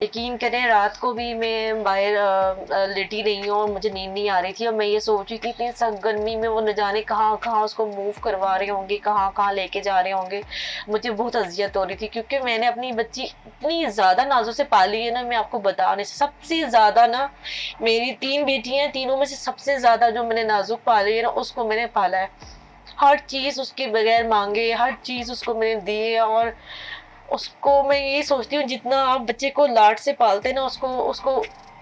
यकीन करें रात को भी मैं बाहर लेटी रही हूँ और मुझे नींद नहीं आ रही थी और मैं ये सोच रही थी इतनी सख्त गर्मी में वो न जाने कहाँ कहाँ उसको मूव करवा रहे होंगे, कहाँ कहाँ लेके जा रहे होंगे। मुझे बहुत अजियत हो रही थी क्योंकि मैंने अपनी बच्ची इतनी ज़्यादा नाजों से पाली है ना, मैं आपको बता नहीं, सबसे ज़्यादा ना मेरी 3 बेटियाँ हैं, तीनों में से सबसे ज़्यादा जो मैंने नाजुक पाली है ना उसको मैंने पाला है। हर चीज़ उसके बगैर मांगे, हर चीज़ उसको मैंने दी है। और उसको मैं ये सोचती हूँ जितना आप बच्चे को लाड से पालते हैं ना उसको उसको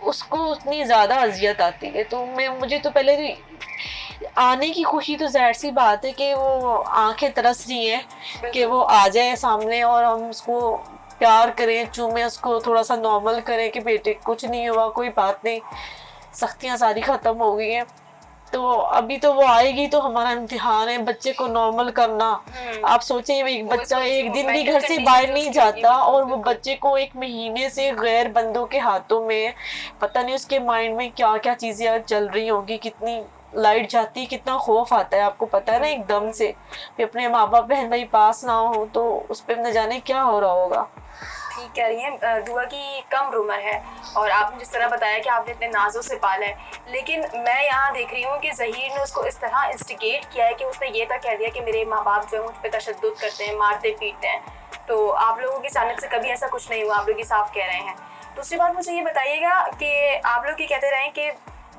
उसको उतनी ज़्यादा अजियत आती है। तो मैं मुझे तो पहले तो आने की खुशी तो ज़ाहिर सी बात है कि वो आंखें तरस रही हैं कि वो आ जाए सामने और हम उसको प्यार करें, चूमें, उसको थोड़ा सा नॉर्मल करें कि बेटे कुछ नहीं हुआ, कोई बात नहीं, सख्तियाँ सारी ख़त्म हो गई हैं। तो अभी तो वो आएगी तो हमारा इम्तिहान है बच्चे को नॉर्मल करना। आप सोचें एक बच्चा एक दिन भी घर से बाहर नहीं जाता और वो बच्चे को 1 महीने से गैर बंदों के हाथों में, पता नहीं उसके माइंड में क्या क्या चीजें चल रही होंगी, कितनी लाइट जाती है, कितना खौफ आता है, आपको पता है ना एकदम से कि अपने माँ बाप बहन भाई पास ना हो तो उस पर न जाने क्या हो रहा होगा। ठीक कह रही हैं, दुआ की कम उम्र है और आपने जिस तरह बताया कि आपने इतने नाजों से पाला है, लेकिन मैं यहाँ देख रही हूँ कि ज़हीर ने उसको इस तरह इंस्टिगेट किया है कि उसने ये तक कह दिया कि मेरे माँ बाप जो है मुझ पर तशद्दुद करते हैं, मारते पीटते हैं। तो आप लोगों की जानिब से कभी ऐसा कुछ नहीं हुआ, आप लोग ये साफ कह रहे हैं। दूसरी बात मुझे ये बताइएगा कि आप लोग ये कहते रहे कि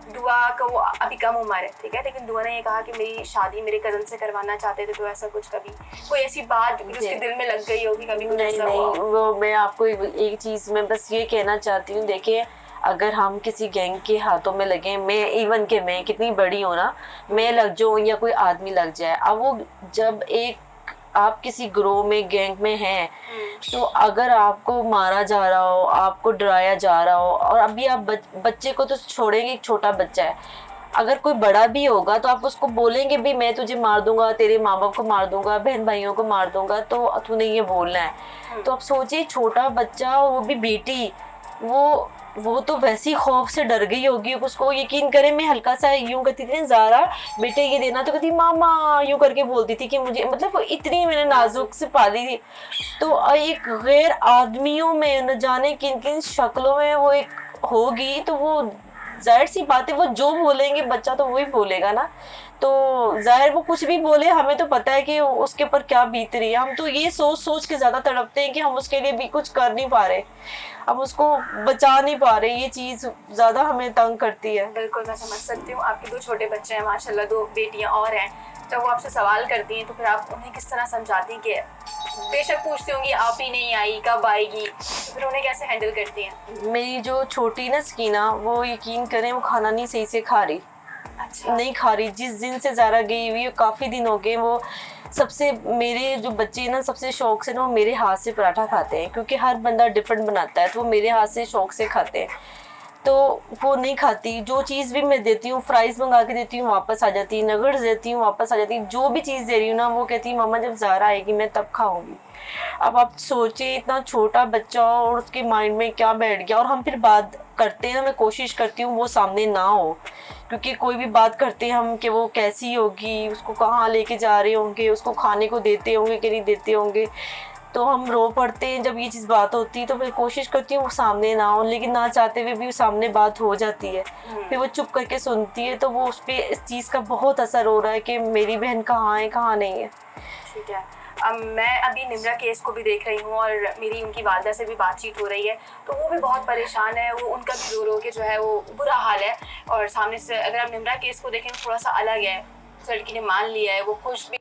दुआ का वो अभी कम उम्र है, ठीक है, लेकिन दुआ ने ये कहा कि मेरी शादी मेरे कज़न से करवाना चाहते थे, तो ऐसा कुछ कभी कोई ऐसी बात जो उसके दिल में लग गई होगी, कभी कुछ नहीं ऐसा नहीं, हुआ? वो मैं आपको एक चीज़ में बस ये कहना चाहती हूँ, देखिए अगर हम किसी गैंग के हाथों में लगे, मैं इवन के मैं कितनी बड़ी हूँ ना, मैं लग जाऊँ या कोई आदमी लग जाए, अब वो जब एक आप किसी ग्रोह में गैंग में हैं तो अगर आपको मारा जा रहा हो, आपको डराया जा रहा हो, और अभी आप बच्चे को तो छोड़ेंगे, एक छोटा बच्चा है, अगर कोई बड़ा भी होगा तो आप उसको बोलेंगे भी मैं तुझे मार दूंगा, तेरे माँ बाप को मार दूंगा, बहन भाइयों को मार दूंगा, तो तूने ये बोलना है। तो आप सोचिए छोटा बच्चा, वो भी बेटी, वो तो वैसी खौफ से डर गई होगी, उसको यकीन करें मैं हल्का सा यूं करती थी ज़ारा बेटे ये देना, तो कहती मामा, यूं करके बोलती थी कि मुझे, मतलब वो इतनी मैंने नाजुक से पाली थी। तो एक गैर आदमियों में न जाने किन किन शक्लों में वो एक होगी, तो वो जाहिर सी बात है वो जो बोलेंगे बच्चा तो वही बोलेगा ना। तो जाहिर वो कुछ भी बोले, हमें तो पता है कि उसके ऊपर क्या बीत रही है, हम तो ये सोच सोच के ज्यादा तड़पते हैं कि हम उसके लिए भी कुछ कर नहीं पा रहे, हम उसको बचा नहीं पा रहे, ये चीज ज्यादा हमें तंग करती है। बिल्कुल मैं समझ सकती हूँ, आपके 2 छोटे बच्चे हैं माशाल्लाह, 2 बेटियाँ और हैं। जब वो आपसे सवाल करती हैं तो फिर आप उन्हें किस तरह समझाती हैं? कि बेशक पूछती होंगी आप ही नहीं आई, कब आएगी, तो फिर उन्हें कैसे हैंडल करती हैं? मेरी जो छोटी ना सकीना, वो यकीन करें वो खाना नहीं सही से खा रही, अच्छा। नहीं खा रही, जिस दिन से ज़ारा गई हुई है काफ़ी दिन हो गए। वो सबसे, मेरे जो बच्चे ना सबसे शौक से ना वो मेरे हाथ से पराठा खाते हैं, क्योंकि हर बंदा डिफरेंट बनाता है, तो वो मेरे हाथ से शौक से खाते हैं। तो वो नहीं खाती, जो चीज़ भी मैं देती हूँ, फ्राइज़ मंगा के देती हूँ वापस आ जाती, नगट्स देती हूँ वापस आ जाती, जो भी चीज़ दे रही हूँ ना वो कहती है मामा जब ज़ारा आएगी मैं तब खाऊंगी। अब आप सोचिए इतना छोटा बच्चा और उसके माइंड में क्या बैठ गया। और हम फिर बात करते हैं ना, मैं कोशिश करती हूँ वो सामने ना हो, क्योंकि कोई भी बात करते हैं हम कि वो कैसी होगी, उसको कहाँ लेके जा रहे होंगे, उसको खाने को देते होंगे कि नहीं देते होंगे, तो हम रो पड़ते हैं जब ये चीज़ बात होती है। तो फिर कोशिश करती हूँ वो सामने ना हो, लेकिन ना चाहते हुए भी सामने बात हो जाती है, फिर वो चुप करके सुनती है, तो वो उस पर इस चीज़ का बहुत असर हो रहा है कि मेरी बहन कहाँ है कहाँ नहीं है। ठीक है। अब मैं अभी निम्रा केस को भी देख रही हूँ और मेरी उनकी वालदा से भी बातचीत हो रही है, तो वो भी बहुत परेशान है, वो उनका भी रो के जो है वो बुरा हाल है। और सामने से अगर आप निम्रा केस को देखें थोड़ा सा अलग है, उस लड़की ने मान लिया है, वो खुश भी।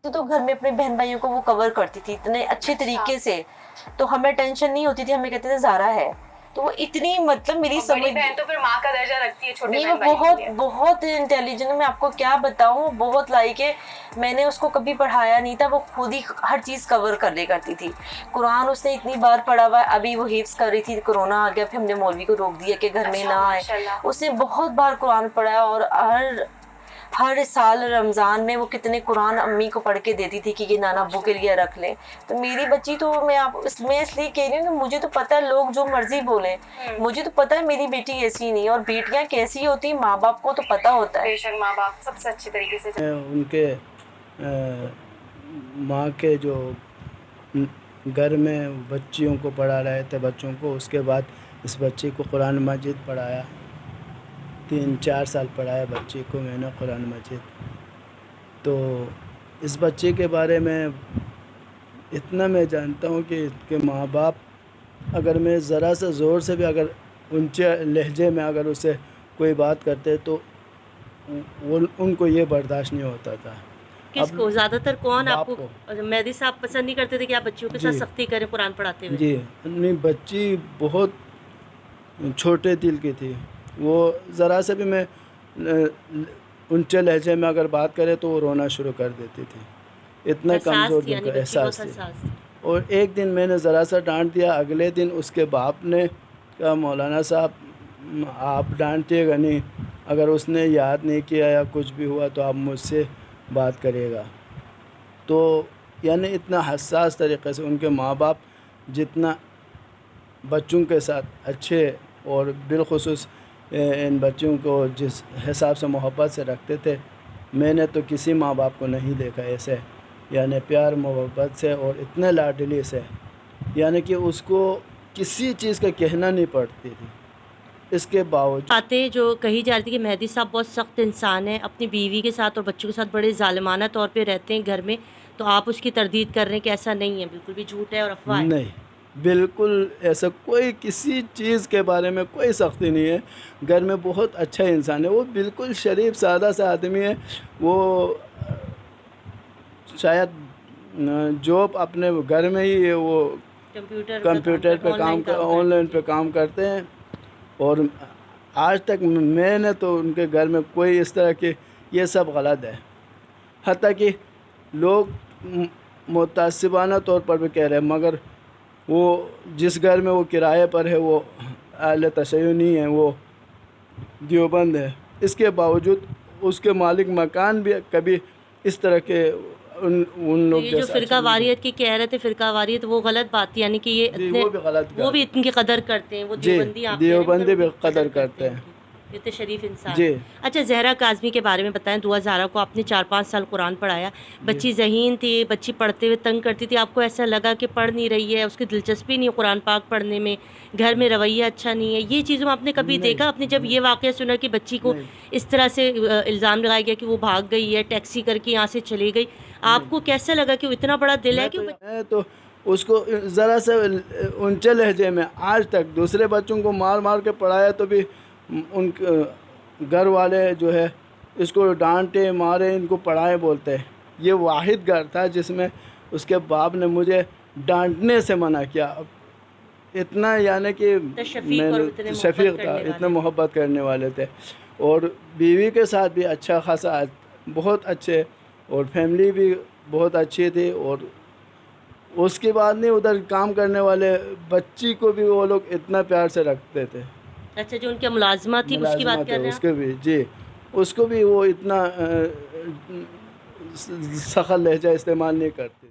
तो घर में अपने बहन भाइयों को वो कवर करती थी इतने अच्छे तरीके से, तो हमें टेंशन नहीं होती थी, हमें कहते थे ज़ारा है, तो वो इतनी, मतलब मेरी बड़ी समझ, बहन तो फिर माँ का दर्जा रखती है छोटे नहीं वो बहन भाई के बहुत लिए। बहुत इंटेलिजेंट, मैं आपको क्या बताऊँ, बहुत लाइक है। मैंने उसको कभी पढ़ाया नहीं था, वो खुद ही हर चीज़ कवर कर ले करती थी। कुरान उसने इतनी बार पढ़ा हुआ है, अभी वो हिफ्स कर रही थी, कोरोना आ गया, फिर हमने मौलवी को रोक दिया कि घर में अच्छा ना आए। माशाल्लाह। उसने बहुत बार कुरान पढ़ा है, और हर साल रमज़ान में वो कितने कुरान अम्मी को पढ़ के देती थी कि ये नाना अब्बू के लिए रख लें। तो मेरी बच्ची तो, मैं इसलिए कह रही हूँ कि मुझे तो पता है लोग जो मर्जी बोलें, मुझे तो पता है मेरी बेटी ऐसी नहीं, और बेटियाँ कैसी होती माँ बाप को तो पता होता है। बेशक माँ बाप सबसे अच्छी तरीके से उनके माँ के जो گھر میں بچیوں کو پڑھا رہے تھے بچوں کو. اس کے بعد اس بچی کو قرآن مجید پڑھایا. 3-4 سال پڑھایا بچی کو میں نے قرآن مجید. تو اس بچے کے بارے میں اتنا میں جانتا ہوں کہ اس کے ماں باپ اگر میں ذرا سا زور سے بھی اگر اونچے لہجے میں اگر اسے کوئی بات کرتے تو ان کو یہ برداشت نہیں ہوتا تھا. کس کو زیادہ تر کون آپ باپ کو مہدی صاحب پسند نہیں کرتے تھے کہ آپ بچیوں کے ساتھ جی. سختی کریں قرآن پڑھاتے ہوئے؟ جی نہیں, بچی بہت چھوٹے دل کی تھی. وہ ذرا سے بھی میں اونچے لہجے میں اگر بات کرے تو وہ رونا شروع کر دیتی تھی. اتنا کمزور احساس دل یعنی کا بچی بہت احساس تھی. حساس تھی. اور ایک دن میں نے ذرا سا ڈانٹ دیا. اگلے دن اس کے باپ نے کہا مولانا صاحب آپ ڈانٹیے گا نہیں, اگر اس نے یاد نہیں کیا یا کچھ بھی ہوا تو آپ مجھ سے بات کریے گا. تو یعنی اتنا حساس طریقے سے ان کے ماں باپ جتنا بچوں کے ساتھ اچھے اور بالخصوص ان بچوں کو جس حساب سے محبت سے رکھتے تھے, میں نے تو کسی ماں باپ کو نہیں دیکھا ایسے. یعنی پیار محبت سے اور اتنے لاڈلی سے, یعنی کہ اس کو کسی چیز کا کہنا نہیں پڑتی تھی. اس کے باوجود باتیں جو کہی جا رہی تھی کہ مہدی صاحب بہت سخت انسان ہیں, اپنی بیوی کے ساتھ اور بچوں کے ساتھ بڑے ظالمانہ طور پہ رہتے ہیں گھر میں, تو آپ اس کی تردید کر رہے ہیں کہ ایسا نہیں ہے, بالکل بھی جھوٹ ہے اور افواہ ہے. نہیں, بالکل ایسا کوئی کسی چیز کے بارے میں کوئی سختی نہیں ہے. گھر میں بہت اچھا انسان ہے. وہ بالکل شریف سادہ سا آدمی ہے. وہ شاید جاب اپنے گھر میں ہی وہ کمپیوٹر پہ کام آن لائن پہ کام کرتے ہیں. اور آج تک میں نے تو ان کے گھر میں کوئی اس طرح کی یہ سب غلط ہے. حتیٰ کہ لوگ متعصبانہ طور پر بھی کہہ رہے ہیں, مگر وہ جس گھر میں وہ کرائے پر ہے وہ اہل تشیع نہیں ہے, وہ دیوبند ہے. اس کے باوجود اس کے مالک مکان بھی کبھی اس طرح کے ان لوگ یہ جو جیسا فرقہ واریت کی کہہ رہے تھے, فرقہ واریت وہ غلط بات تھی, یعنی کہ یہ جی اتنے وہ بھی غلط وہ بھی ان کی قدر کرتے ہیں, وہ جی دیوبندی آپ کہہ رہے ہیں مگر دیوبندی وہ بھی قدر کرتے ہیں. ان کی. اتنے شریف انسان. جی اچھا, زہرا کاظمی کے بارے میں بتائیں. دعا زہرا کو آپ نے 4-5 سال قرآن پڑھایا. بچی ذہین تھی, بچی پڑھتے ہوئے تنگ کرتی تھی, آپ کو ایسا لگا کہ پڑھ نہیں رہی ہے, اس کی دلچسپی نہیں ہے قرآن پاک پڑھنے میں, گھر میں رویہ اچھا نہیں ہے, یہ چیزوں میں آپ نے کبھی دیکھا؟ آپ نے جب یہ واقعہ سنا کہ بچی کو اس طرح سے الزام لگایا گیا کہ وہ بھاگ گئی ہے, ٹیکسی کر کے یہاں سے چلی گئی, آپ کو کیسا لگا کہ وہ اتنا بڑا دل ہے کہ میں تو اس کو ذرا سے اونچے لہجے میں آج تک دوسرے بچوں کو مار مار کے پڑھایا تو بھی ان گھر والے جو ہے اس کو ڈانٹے مارے, ان کو پڑھائے بولتے ہیں. یہ واحد گھر تھا جس میں اس کے باپ نے مجھے ڈانٹنے سے منع کیا. اتنا یعنی کہ میں شفیق تھا, اتنا محبت کرنے والے تھے. اور بیوی کے ساتھ بھی اچھا خاصا بہت اچھے, اور فیملی بھی بہت اچھی تھی. اور اس کے بعد نہیں, ادھر کام کرنے والے بچی کو بھی وہ لوگ اتنا پیار سے رکھتے تھے. اچھا, جو ان کی ملازمہ تھی اس کی بات کر رہے ہیں اس کے بھی جی, اس کو بھی وہ اتنا سخت لہجہ استعمال نہیں کرتے.